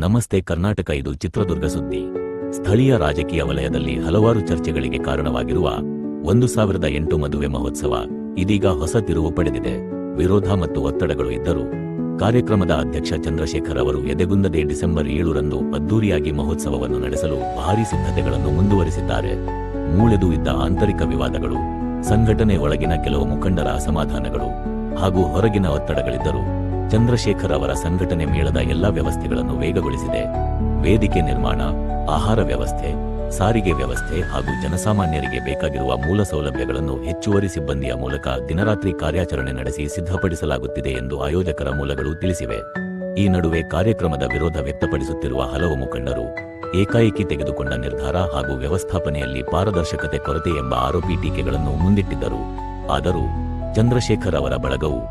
ನಮಸ್ತೆ ಕರ್ನಾಟಕ. ಇದು ಚಿತ್ರದುರ್ಗ ಸುದ್ದಿ. ಸ್ಥಳೀಯ ರಾಜಕೀಯ ವಲಯದಲ್ಲಿ ಹಲವಾರು ಚರ್ಚೆಗಳಿಗೆ ಕಾರಣವಾಗಿರುವ 1008 ಮದುವೆ ಮಹೋತ್ಸವ ಇದೀಗ ಹೊಸ ತಿರುವು ಪಡೆದಿದೆ. ವಿರೋಧ ಮತ್ತು ಒತ್ತಡಗಳು ಇದ್ದರೂ ಕಾರ್ಯಕ್ರಮದ ಅಧ್ಯಕ್ಷ ಚಂದ್ರಶೇಖರ್ ಅವರು ಎದೆಗುಂದದೆ ಡಿಸೆಂಬರ್ 7ರಂದು ಅದ್ದೂರಿಯಾಗಿ ಮಹೋತ್ಸವವನ್ನು ನಡೆಸಲು ಭಾರೀ ಸಿದ್ಧತೆಗಳನ್ನು ಮುಂದುವರಿಸಿದ್ದಾರೆ. ಮೂಳೆದು ಇದ್ದ ಆಂತರಿಕ ವಿವಾದಗಳು, ಸಂಘಟನೆ ಒಳಗಿನ ಕೆಲವು ಮುಖಂಡರ ಅಸಮಾಧಾನಗಳು ಹಾಗೂ ಹೊರಗಿನ ಒತ್ತಡಗಳಿದ್ದರೂ ಚಂದ್ರಶೇಖರ್ ಅವರ ಸಂಘಟನೆ ಮೇಳದ ಎಲ್ಲಾ ವ್ಯವಸ್ಥೆಗಳನ್ನು ವೇಗಗೊಳಿಸಿದೆ. ವೇದಿಕೆ ನಿರ್ಮಾಣ, ಆಹಾರ ವ್ಯವಸ್ಥೆ, ಸಾರಿಗೆ ವ್ಯವಸ್ಥೆ ಹಾಗೂ ಜನಸಾಮಾನ್ಯರಿಗೆ ಬೇಕಾಗಿರುವ ಮೂಲ ಸೌಲಭ್ಯಗಳನ್ನು ಹೆಚ್ಚುವರಿ ಸಿಬ್ಬಂದಿಯ ಮೂಲಕ ದಿನರಾತ್ರಿ ಕಾರ್ಯಾಚರಣೆ ನಡೆಸಿ ಸಿದ್ಧಪಡಿಸಲಾಗುತ್ತಿದೆ ಎಂದು ಆಯೋಜಕರ ಮೂಲಗಳು ತಿಳಿಸಿವೆ. ಈ ನಡುವೆ ಕಾರ್ಯಕ್ರಮದ ವಿರೋಧ ವ್ಯಕ್ತಪಡಿಸುತ್ತಿರುವ ಹಲವು ಮುಖಂಡರು ಏಕಾಏಕಿ ತೆಗೆದುಕೊಂಡ ನಿರ್ಧಾರ ಹಾಗೂ ವ್ಯವಸ್ಥಾಪನೆಯಲ್ಲಿ ಪಾರದರ್ಶಕತೆ ಕೊರತೆ ಎಂಬ ಆರೋಪಿ ಟೀಕೆಗಳನ್ನು ಮುಂದಿಟ್ಟಿದ್ದರು. ಆದರೂ ಚಂದ್ರಶೇಖರ್ ಅವರ ಬಳಗವು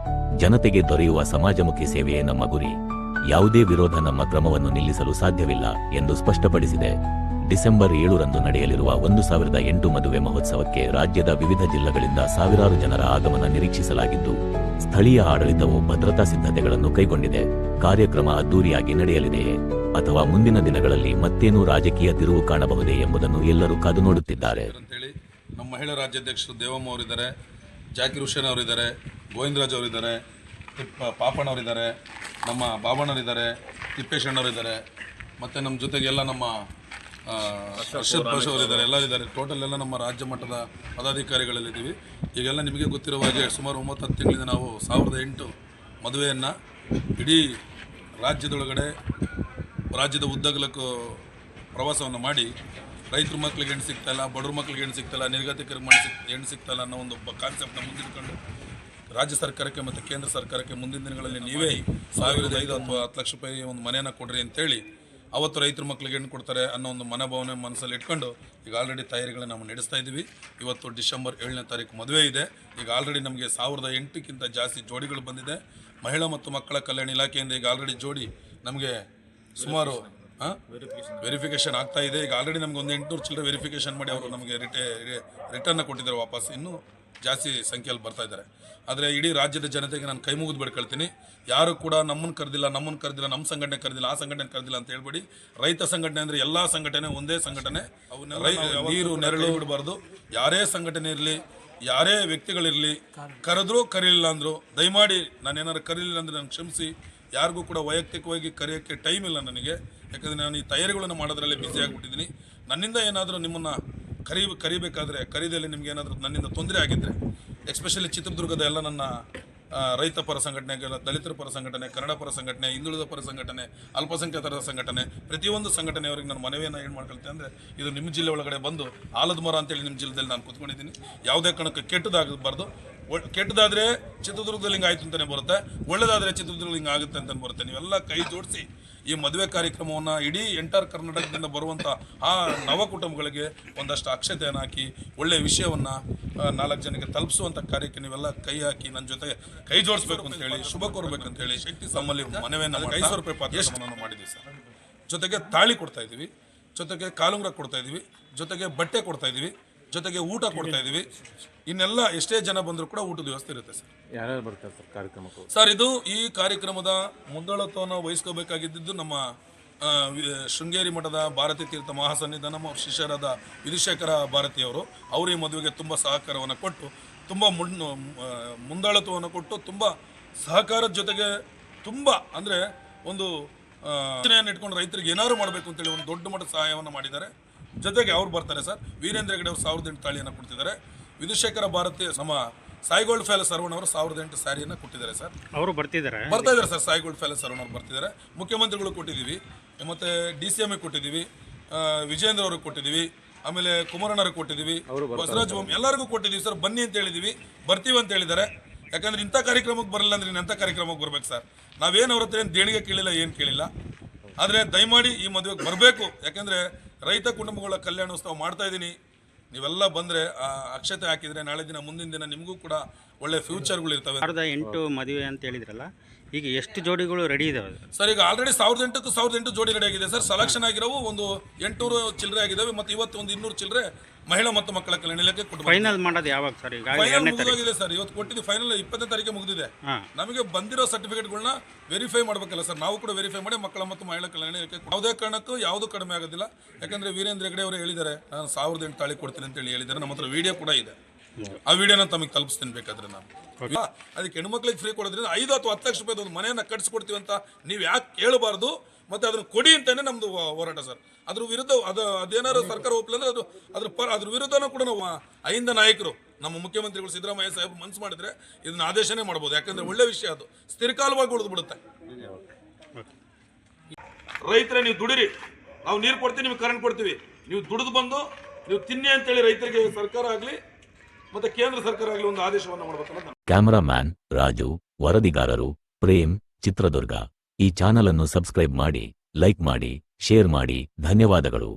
ಜನತೆಗೆ ದೊರೆಯುವ ಸಮಾಜಮುಖಿ ಸೇವೆಯೇ ನಮ್ಮ ಗುರಿ, ಯಾವುದೇ ವಿರೋಧ ನಮ್ಮ ಕ್ರಮವನ್ನು ನಿಲ್ಲಿಸಲು ಸಾಧ್ಯವಿಲ್ಲ ಎಂದು ಸ್ಪಷ್ಟಪಡಿಸಿದೆ. ಡಿಸೆಂಬರ್ 7ರಂದು ನಡೆಯಲಿರುವ 1008 ಮದುವೆ ಮಹೋತ್ಸವಕ್ಕೆ ರಾಜ್ಯದ ವಿವಿಧ ಜಿಲ್ಲೆಗಳಿಂದ ಸಾವಿರಾರು ಜನರ ಆಗಮನ ನಿರೀಕ್ಷಿಸಲಾಗಿದ್ದು, ಸ್ಥಳೀಯ ಆಡಳಿತವು ಭದ್ರತಾ ಸಿದ್ಧತೆಗಳನ್ನು ಕೈಗೊಂಡಿದೆ. ಕಾರ್ಯಕ್ರಮ ಅದ್ದೂರಿಯಾಗಿ ನಡೆಯಲಿದೆಯೇ ಅಥವಾ ಮುಂದಿನ ದಿನಗಳಲ್ಲಿ ಮತ್ತೇನೂ ರಾಜಕೀಯ ತಿರುವು ಕಾಣಬಹುದೇ ಎಂಬುದನ್ನು ಎಲ್ಲರೂ ಕಾದು ನೋಡುತ್ತಿದ್ದಾರೆ. ನಮ್ಮ ಮಹಿಳಾ ರಾಜ್ಯಾಧ್ಯಕ್ಷರು ದೇವಮ್ಮ ಅವರಿದ್ದಾರೆ, ಜಾಕಿರ್ ಹುಸೇನ್ ಅವರಿದ್ದಾರೆ, ಗೋವಿಂದರಾಜ್ ಅವರಿದ್ದಾರೆ, ಪಾಪಣ್ಣವರಿದ್ದಾರೆ, ನಮ್ಮ ಬಾಬಣ್ಣವರಿದ್ದಾರೆ, ತಿಪ್ಪೇಶಣ್ಣವರಿದ್ದಾರೆ, ಮತ್ತು ನಮ್ಮ ಜೊತೆಗೆ ಎಲ್ಲ ನಮ್ಮ ಅರ್ಷದ್ ಭಾಷಾ ಅವರಿದ್ದಾರೆ, ಎಲ್ಲರಿದ್ದಾರೆ. ಟೋಟಲ್ ಎಲ್ಲ ನಮ್ಮ ರಾಜ್ಯ ಮಟ್ಟದ ಪದಾಧಿಕಾರಿಗಳಲ್ಲಿದ್ದೀವಿ. ಈಗೆಲ್ಲ ನಿಮಗೆ ಗೊತ್ತಿರುವ ಹಾಗೆ ಸುಮಾರು 9-10 ತಿಂಗಳಿಂದ ನಾವು 1008 ಮದುವೆಯನ್ನು ಇಡೀ ರಾಜ್ಯದೊಳಗಡೆ ರಾಜ್ಯದ ಉದ್ದಗಲಕ್ಕೂ ಪ್ರವಾಸವನ್ನು ಮಾಡಿ ರೈತರ ಮಕ್ಕಳಿಗೆ ಹೆಣ್ಣು ಸಿಗ್ತಾಯಿಲ್ಲ, ಬಡವ್ರ ಮಕ್ಕಳಿಗೆ ಹೆಣ್ಣು ಸಿಗ್ತಾಯಿಲ್ಲ, ನಿರ್ಗತಿಕರಿಗೆ ಹೆಣ್ಣು ಸಿಗ್ತಾಯಿಲ್ಲ ಅನ್ನೋ ಒಂದು ಕಾನ್ಸೆಪ್ಟ್ನ ಮುಂದಿಟ್ಕೊಂಡು ರಾಜ್ಯ ಸರ್ಕಾರಕ್ಕೆ ಮತ್ತು ಕೇಂದ್ರ ಸರ್ಕಾರಕ್ಕೆ ಮುಂದಿನ ದಿನಗಳಲ್ಲಿ ನೀವೇ 1,500 ಅಥವಾ 10 ಲಕ್ಷ ರೂಪಾಯಿ ಒಂದು ಮನೆಯನ್ನು ಕೊಡ್ರಿ ಅಂತೇಳಿ ಅವತ್ತು ರೈತರ ಮಕ್ಕಳಿಗೆ ಹೆಣ್ಣು ಕೊಡ್ತಾರೆ ಅನ್ನೋ ಒಂದು ಮನೋಭಾವನೆ ಮನಸ್ಸಲ್ಲಿ ಇಟ್ಕೊಂಡು ಈಗ ಆಲ್ರೆಡಿ ತಯಾರಿಗಳನ್ನ ನಾವು ನಡೆಸ್ತಾ ಇದ್ದೀವಿ. ಇವತ್ತು ಡಿಸೆಂಬರ್ 7ನೇ ತಾರೀಕು ಮದುವೆ ಇದೆ. ಈಗ ಆಲ್ರೆಡಿ ನಮಗೆ 1008ಕ್ಕಿಂತ ಜಾಸ್ತಿ ಜೋಡಿಗಳು ಬಂದಿದೆ. ಮಹಿಳಾ ಮತ್ತು ಮಕ್ಕಳ ಕಲ್ಯಾಣ ಇಲಾಖೆಯಿಂದ ಈಗ ಆಲ್ರೆಡಿ ಜೋಡಿ ನಮಗೆ ಸುಮಾರು ವೆರಿಫಿಕೇಷನ್ ಆಗ್ತಾ ಇದೆ. ಈಗ ಆಲ್ರೆಡಿ ನಮಗೆ ಒಂದು 800 ಚಿಲ್ಲರೆ ವೆರಿಫಿಕೇಷನ್ ಮಾಡಿ ಅವರು ನಮಗೆ ರಿಟರ್ನ್ ಕೊಟ್ಟಿದ್ದಾರೆ. ವಾಪಸ್ ಇನ್ನೂ ಜಾಸ್ತಿ ಸಂಖ್ಯೆಯಲ್ಲಿ ಬರ್ತಾ ಇದ್ದಾರೆ. ಆದರೆ ಇಡೀ ರಾಜ್ಯದ ಜನತೆಗೆ ನಾನು ಕೈ ಮುಗಿದು ಬೇಡ್ಕೊಳ್ತೀನಿ, ಯಾರು ಕೂಡ ನಮ್ಮನ್ನು ಕರೆದಿಲ್ಲ, ನಮ್ಮ ಸಂಘಟನೆ ಕರೆದಿಲ್ಲ, ಆ ಸಂಘಟನೆ ಕರೆದಿಲ್ಲ ಅಂತ ಹೇಳ್ಬೇಡಿ. ರೈತ ಸಂಘಟನೆ ಅಂದರೆ ಎಲ್ಲ ಸಂಘಟನೆ ಒಂದೇ ಸಂಘಟನೆ. ನೀರು ನೆರಳು ಬಿಡಬಾರ್ದು. ಯಾರೇ ಸಂಘಟನೆ ಇರಲಿ, ಯಾರೇ ವ್ಯಕ್ತಿಗಳಿರಲಿ, ಕರೆದ್ರು ಕರೀಲಿಲ್ಲ ಅಂದರು ದಯಮಾಡಿ ನಾನೇನಾದ್ರು ಕರೀಲಿಲ್ಲ ಅಂದರೆ ನನಗೆ ಕ್ಷಮಿಸಿ. ಯಾರಿಗೂ ಕೂಡ ವೈಯಕ್ತಿಕವಾಗಿ ಕರೆಯೋಕ್ಕೆ ಟೈಮ್ ಇಲ್ಲ ನನಗೆ, ಯಾಕಂದರೆ ನಾನು ಈ ತಯಾರಿಗಳನ್ನು ಮಾಡೋದ್ರಲ್ಲೇ ಬ್ಯುಸಿ ಆಗಿಬಿಟ್ಟಿದ್ದೀನಿ. ನನ್ನಿಂದ ಏನಾದರೂ ನಿಮ್ಮನ್ನು ಕರಿಬೇಕಾದ್ರೆ ಕರೀದಲ್ಲಿ ನಿಮ್ಗೆ ಏನಾದರೂ ನನ್ನಿಂದ ತೊಂದರೆ ಆಗಿದ್ದರೆ, ಎಸ್ಪೆಷಲಿ ಚಿತ್ರದುರ್ಗದ ಎಲ್ಲ ನನ್ನ ರೈತ ಪರ ಸಂಘಟನೆ, ದಲಿತರ ಪರ ಸಂಘಟನೆ, ಕನ್ನಡ ಪರ ಸಂಘಟನೆ, ಹಿಂದುಳಿದ ಪರ ಸಂಘಟನೆ, ಅಲ್ಪಸಂಖ್ಯಾತರ ಸಂಘಟನೆ, ಪ್ರತಿಯೊಂದು ಸಂಘಟನೆಯವರಿಗೆ ನಾನು ಮನವಿಯನ್ನು ಏನು ಮಾಡ್ಕೊಳ್ತೇನೆ ಅಂದರೆ, ಇದು ನಿಮ್ಮ ಜಿಲ್ಲೆ ಒಳಗಡೆ ಬಂದು ಆಲದ ಮರ ಅಂತೇಳಿ ನಿಮ್ಮ ಜಿಲ್ಲೆಯಲ್ಲಿ ನಾನು ಕೂತ್ಕೊಂಡಿದ್ದೀನಿ. ಯಾವುದೇ ಕಾರಣಕ್ಕೆ ಕೆಟ್ಟದಾಗಬಾರ್ದು. ಕೆಟ್ಟದಾದರೆ ಚಿತ್ರದುರ್ಗದಲ್ಲಿ ಹಿಂಗೆ ಆಯಿತು ಅಂತಲೇ ಬರುತ್ತೆ, ಒಳ್ಳೆದಾದರೆ ಚಿತ್ರದುರ್ಗದಲ್ಲಿ ಹಿಂಗೆ ಆಗುತ್ತೆ ಅಂತಲೇ ಬರುತ್ತೆ. ನೀವೆಲ್ಲ ಕೈ ಜೋಡಿಸಿ ಈ ಮದುವೆ ಕಾರ್ಯಕ್ರಮವನ್ನು ಇಡೀ ಎಂಟರ್ ಕರ್ನಾಟಕದಿಂದ ಬರುವಂಥ ಆ ನವ ಕುಟುಂಬಗಳಿಗೆ ಒಂದಷ್ಟು ಅಕ್ಷತೆಯನ್ನು ಹಾಕಿ ಒಳ್ಳೆಯ ವಿಷಯವನ್ನು 4 ಜನಕ್ಕೆ ತಲುಪಿಸುವಂಥ ಕಾರ್ಯಕ್ಕೆ ನೀವೆಲ್ಲ ಕೈ ಹಾಕಿ ನನ್ನ ಜೊತೆ ಕೈ ಜೋಡಿಸ್ಬೇಕು ಅಂತೇಳಿ, ಶುಭ ಕೋರಬೇಕು ಅಂತೇಳಿ ಶಕ್ತಿ ನಮ್ಮಲ್ಲಿ ಮನವಿಯನ್ನು 500 ರೂಪಾಯಿ ಪಾತ್ರವನ್ನು ಮಾಡಿದ್ದೀವಿ ಸರ್. ಜೊತೆಗೆ ತಾಳಿ ಕೊಡ್ತಾ ಇದ್ದೀವಿ, ಜೊತೆಗೆ ಕಾಲುಂಗ್ರ ಕೊಡ್ತಾ ಇದ್ದೀವಿ, ಜೊತೆಗೆ ಬಟ್ಟೆ ಕೊಡ್ತಾ ಇದ್ದೀವಿ, ಜೊತೆಗೆ ಊಟ ಕೊಡ್ತಾ ಇದ್ದೀವಿ. ಇನ್ನೆಲ್ಲ ಎಷ್ಟೇ ಜನ ಬಂದರೂ ಕೂಡ ಊಟದ ವ್ಯವಸ್ಥೆ ಇರುತ್ತೆ ಸರ್. ಯಾರ್ಯಾರು ಬರ್ತಾರೆ ಸರ್ ಕಾರ್ಯಕ್ರಮಕ್ಕೆ? ಸರ್, ಇದು ಈ ಕಾರ್ಯಕ್ರಮದ ಮುಂದಾಳತ್ವವನ್ನು ವಹಿಸ್ಕೋಬೇಕಾಗಿದ್ದು ನಮ್ಮ ಶೃಂಗೇರಿ ಮಠದ ಭಾರತೀ ತೀರ್ಥ ಮಹಾಸನ್ನಿಧಾನ ನಮ್ಮ ಶಿಷ್ಯರಾದ ವಿಧುಶೇಖರ ಭಾರತಿಯವರು. ಅವರು ಈ ಮದುವೆಗೆ ತುಂಬ ಸಹಕಾರವನ್ನು ಕೊಟ್ಟು, ತುಂಬ ಮುಂದಾಳತ್ವವನ್ನು ಕೊಟ್ಟು, ತುಂಬ ಸಹಕಾರದ ಜೊತೆಗೆ ತುಂಬ ಅಂದರೆ ಒಂದು ಇಟ್ಕೊಂಡು ರೈತರಿಗೆ ಏನಾದ್ರು ಮಾಡಬೇಕು ಅಂತೇಳಿ ಒಂದು ದೊಡ್ಡ ಮಟ್ಟದ ಸಹಾಯವನ್ನು ಮಾಡಿದ್ದಾರೆ. ಜೊತೆಗೆ ಅವ್ರು ಬರ್ತಾರೆ ಸರ್. ವೀರೇಂದ್ರ ಹೆಗಡೆ ಅವರು 1008 ತಾಳಿಯನ್ನು ಕೊಡ್ತಿದ್ದಾರೆ. ವಿಧುಶೇಖರ ಭಾರತಿ ನಮ್ಮ ಸಾಯಿಗೋಲ್ಡ್ ಪ್ಯಾಲೇಸ್ ಸರವಣ ಅವರು 1008 ಸ್ಯಾರಿಯನ್ನು ಕೊಟ್ಟಿದ್ದಾರೆ ಸರ್. ಅವರು ಬರ್ತಾ ಇದ್ದಾರೆ ಸರ್. ಸಾಯಿಗೋಲ್ಡ್ ಪ್ಯಾಲೇಸ್ ಸರವಣ ಅವರು ಬರ್ತಿದ್ದಾರೆ. ಮುಖ್ಯಮಂತ್ರಿಗಳು ಕೊಟ್ಟಿದ್ದೀವಿ, ಮತ್ತು DCM ಕೊಟ್ಟಿದ್ದೀವಿ, ವಿಜೇಂದ್ರ ಅವ್ರಿಗೆ ಕೊಟ್ಟಿದ್ದೀವಿ, ಆಮೇಲೆ ಕುಮಾರಣ್ಣವ್ರಿಗೆ ಕೊಟ್ಟಿದ್ದೀವಿ, ಬಸವರಾಜ ಬೊಮ್ಮಾಯಿ ಎಲ್ಲರಿಗೂ ಕೊಟ್ಟಿದ್ದೀವಿ ಸರ್. ಬನ್ನಿ ಅಂತ ಹೇಳಿದ್ದೀವಿ, ಬರ್ತೀವಿ ಅಂತ ಹೇಳಿದ್ದಾರೆ. ಯಾಕಂದರೆ ಇಂಥ ಕಾರ್ಯಕ್ರಮಕ್ಕೆ ಬರಲ್ಲ ಅಂದರೆ ಇಂಥ ಕಾರ್ಯಕ್ರಮಕ್ಕೆ ಬರ್ಬೇಕು ಸರ್. ನಾವೇನು ಅವ್ರ ಹತ್ರ ಏನು ದೇಣಿಗೆ ಕೇಳಿಲ್ಲ, ಏನು ಕೇಳಿಲ್ಲ. ಆದರೆ ದಯಮಾಡಿ ಈ ಮದುವೆಗೆ ಬರಬೇಕು. ಯಾಕೆಂದರೆ ರೈತ ಕುಟುಂಬಗಳ ಕಲ್ಯಾಣೋತ್ಸವ ಮಾಡ್ತಾ ಇದ್ದೀನಿ. ನೀವೆಲ್ಲ ಬಂದರೆ ಅಕ್ಷತೆ ಹಾಕಿದರೆ ನಾಳೆ ದಿನ ಮುಂದಿನ ದಿನ ನಿಮಗೂ ಕೂಡ ಒಳ್ಳೆ ಫ್ಯೂಚರ್ಗಳು ಇರ್ತವೆ. 1008 ಮದುವೆ ಅಂತ ಹೇಳಿದ್ರಲ್ಲ, ಈಗ ಎಷ್ಟು ಜೋಡಿಗಳು ರೆಡಿ ಇದಾವೆ? ಸರ್ ಈಗ ಆಲ್ರೆಡಿ 1800ಕ್ಕೆ 1008 ಜೋಡಿ ರೆಡಿ ಆಗಿದೆ ಸರ್. ಸೆಲೆಕ್ಷನ್ ಆಗಿರೋವು ಒಂದು 800 ಚಿಲ್ಲರೆ ಆಗಿದ್ದಾವೆ ಮತ್ತು ಇವತ್ತು ಒಂದು 200 ಚಿಲ್ಲರೆ ಮಹಿಳಾ ಮತ್ತು ಮಕ್ಕಳ ಕಲ್ಯಾಣ ಇಲಾಖೆ ಕೊಟ್ಟು ಫೈನಲ್ ಮಾಡೋದು ಯಾವಾಗ ಸರ್? ಈಗ ಫೈನಲ್ ಮುಗಿದೋಗಿದೆ ಸರ್. ಇವತ್ತು ಕೊಟ್ಟಿದ್ದು ಫೈನಲ್ 20ನೇ ತಾರೀಕಿಗೆ ಮುಗಿದಿದೆ. ನಮಗೆ ಬಂದಿರೋ ಸರ್ಟಿಫಿಕೇಟ್ಗಳನ್ನ ವೆರಿಫೈ ಮಾಡಬೇಕಲ್ಲ ಸರ್, ನಾವು ಕೂಡ ವೆರಿಫೈ ಮಾಡಿ ಮಕ್ಕಳ ಮತ್ತು ಮಹಿಳಾ ಕಲ್ಯಾಣ ಇಲಾಖೆ ಯಾವುದೇ ಕಾರಣಕ್ಕೂ ಯಾವುದು ಕಡಿಮೆ ಆಗೋದಿಲ್ಲ. ಯಾಕಂದ್ರೆ ವೀರೇಂದ್ರ ಹೆಗಡೆ ಅವರು ಹೇಳಿದ್ದಾರೆ, ನಾನು 1008 ತಾಳಿ ಕೊಡ್ತೀನಿ ಅಂತೇಳಿ ಹೇಳಿದ್ದಾರೆ. ನಮ್ಮ ಹತ್ರ ವಿಡಿಯೋ ಕೂಡ ಇದೆ, ಆ ವಿಡಿಯೋನ ತಮಗೆ ತಲುಪಿಸ್ತೀನಿ ಬೇಕಾದ್ರೆ ನಾನು. ಅದಕ್ಕೆ ಹೆಣ್ಮಕ್ಳಿಗೆ ಫ್ರೀ ಕೊಡೋದ್ರಿಂದ 5 ಅಥವಾ 10 ಲಕ್ಷ ರೂಪಾಯಿ ಒಂದು ಮನೆಯನ್ನ ಕಟ್ಸ್ಕೊಡ್ತೀವಿ ಅಂತ ನೀವು ಯಾಕೆ ಕೇಳಬಾರ್ದು, ಮತ್ತೆ ಅದನ್ನ ಕೊಡಿ ಅಂತಾನೆ ನಮ್ದು ಹೋರಾಟ ಸರ್. ಅದ್ರ ವಿರುದ್ಧ ಅದೇನಾದ್ರು ಸರ್ಕಾರ ಒಪ್ಪಲಿಲ್ಲ ಅದ್ರ ವಿರುದ್ಧನೂ ಕೂಡ ನಾವು ಐಂದ ನಾಯಕರು ನಮ್ಮ ಮುಖ್ಯಮಂತ್ರಿಗಳು ಸಿದ್ದರಾಮಯ್ಯ ಸಾಹೇಬ್ ಮನ್ಸು ಮಾಡಿದ್ರೆ ಇದನ್ನ ಆದೇಶನೇ ಮಾಡ್ಬೋದು. ಯಾಕಂದ್ರೆ ಒಳ್ಳೆ ವಿಷಯ, ಅದು ಸ್ಥಿರಕಾಲವಾಗಿ ಉಳಿದು ಬಿಡುತ್ತೆ. ರೈತರೇ ನೀವು ದುಡಿರಿ, ನಾವು ನೀರು ಕೊಡ್ತೀವಿ, ನಿಮ್ಗೆ ಕರೆಂಟ್ ಕೊಡ್ತೀವಿ, ನೀವು ದುಡಿದು ಬಂದು ನೀವು ತಿನ್ನಿ ಅಂತೇಳಿ ರೈತರಿಗೆ ಸರ್ಕಾರ ಆಗಲಿ ಮತ್ತೆ ಕೇಂದ್ರ ಸರ್ಕಾರ ಆಗಲಿ ಒಂದು ಆದೇಶವನ್ನು ಮಾಡಬೇಕಲ್ಲ. ಕ್ಯಾಮರಾಮ್ಯಾನ್ ರಾಜು, ವರದಿಗಾರರು ಪ್ರೇಮ್, ಚಿತ್ರದುರ್ಗ. ಈ ಚಾನಲ್ ಅನ್ನು ಸಬ್ಸ್ಕ್ರೈಬ್ ಮಾಡಿ, ಲೈಕ್ ಮಾಡಿ, ಶೇರ್ ಮಾಡಿ. ಧನ್ಯವಾದಗಳು.